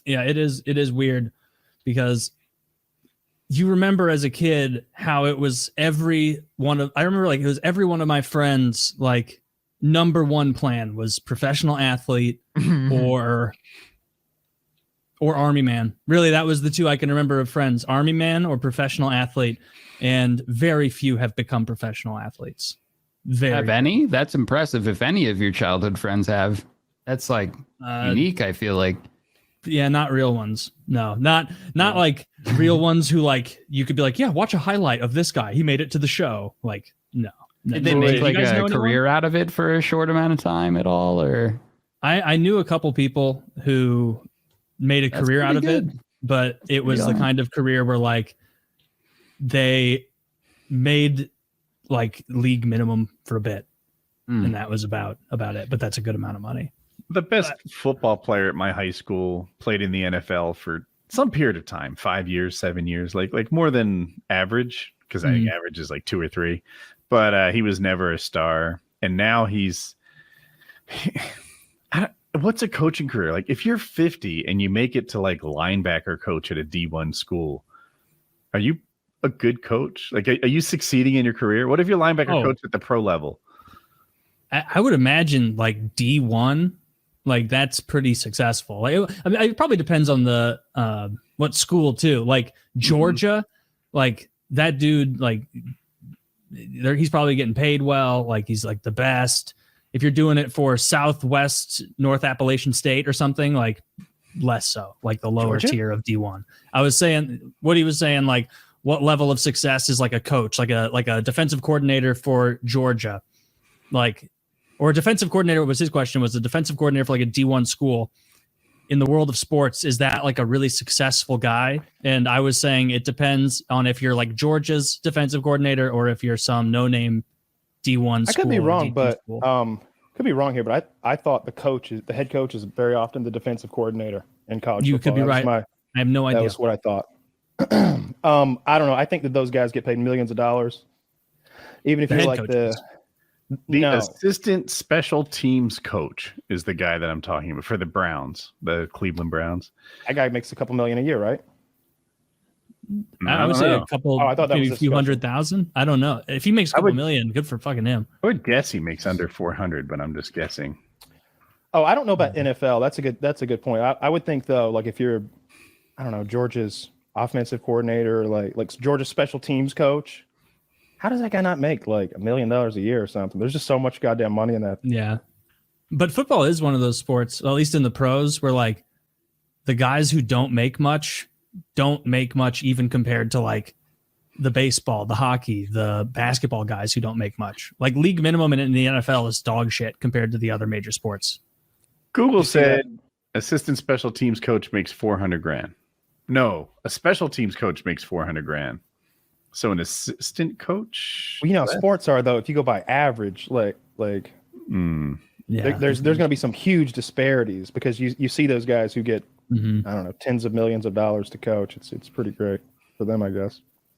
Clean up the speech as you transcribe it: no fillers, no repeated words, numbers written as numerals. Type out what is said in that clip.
Yeah, it is weird because you remember as a kid how it was I remember like it was every one of my friends like number one plan was professional athlete or Army man. Really, that was the two I can remember of friends, Army man or professional athlete. And very few have become professional athletes. Have any? That's impressive. If any of your childhood friends have, that's like unique, I feel like. Yeah, not real ones. No, not like real ones who like you could be like, yeah, watch a highlight of this guy. He made it to the show. Like, no. Did they make like a career out of it for a short amount of time at all? Or I knew a couple people who made a career out of it, but it was the kind of career where like they made like league minimum for a bit, and that was about it. But that's a good amount of money. The best football player at my high school played in the NFL for some period of time, 5 years, 7 years, like more than average, because I think average is like 2 or 3. But he was never a star, and now what's a coaching career like? If you're 50 and you make it to like linebacker coach at a D1 school, are you a good coach? Like, are you succeeding in your career? What if you're linebacker coach at the pro level? I would imagine like D1, like that's pretty successful. Like, I mean, it probably depends on the what school too. Like Georgia, like that dude, like he's probably getting paid well. Like he's like the best. If you're doing it for Southwest North Appalachian State or something, like less so, like the lower tier of D1. I was saying what he was saying, like what level of success is like a coach, like a defensive coordinator for Georgia, like, or a defensive coordinator was his question, was a defensive coordinator for like a D1 school in the world of sports. Is that like a really successful guy? And I was saying it depends on if you're like Georgia's defensive coordinator or if you're some no-name D1 school. I could be wrong, but could be wrong here, but I thought the head coach is very often the defensive coordinator in college you football. Could be right. I have no idea. That was what I thought. I don't know. I think that those guys get paid millions of dollars. Even if you're like the assistant special teams coach is the guy that I'm talking about for the Browns, the Cleveland Browns. That guy makes a couple million a year, right? I would say a couple, I thought that was a few $100,000. I don't know. If he makes a couple million, good for fucking him. I would guess he makes under 400, but I'm just guessing. Oh, I don't know about NFL. That's a good point. I would think though, like if you're, I don't know, Georgia's offensive coordinator, like Georgia's special teams coach, how does that guy not make like $1 million a year or something? There's just so much goddamn money in that. Yeah. But football is one of those sports, at least in the pros, where like the guys who don't make much even compared to like the baseball, the hockey, the basketball guys who don't make much. Like league minimum in the NFL is dog shit compared to the other major sports. Google said assistant special teams coach makes $400,000. No, a special teams coach makes $400,000. So an assistant coach? Well, you know, sports are though, if you go by average, there's going to be some huge disparities because you see those guys who get, I don't know, tens of millions of dollars to coach. It's pretty great for them, I guess.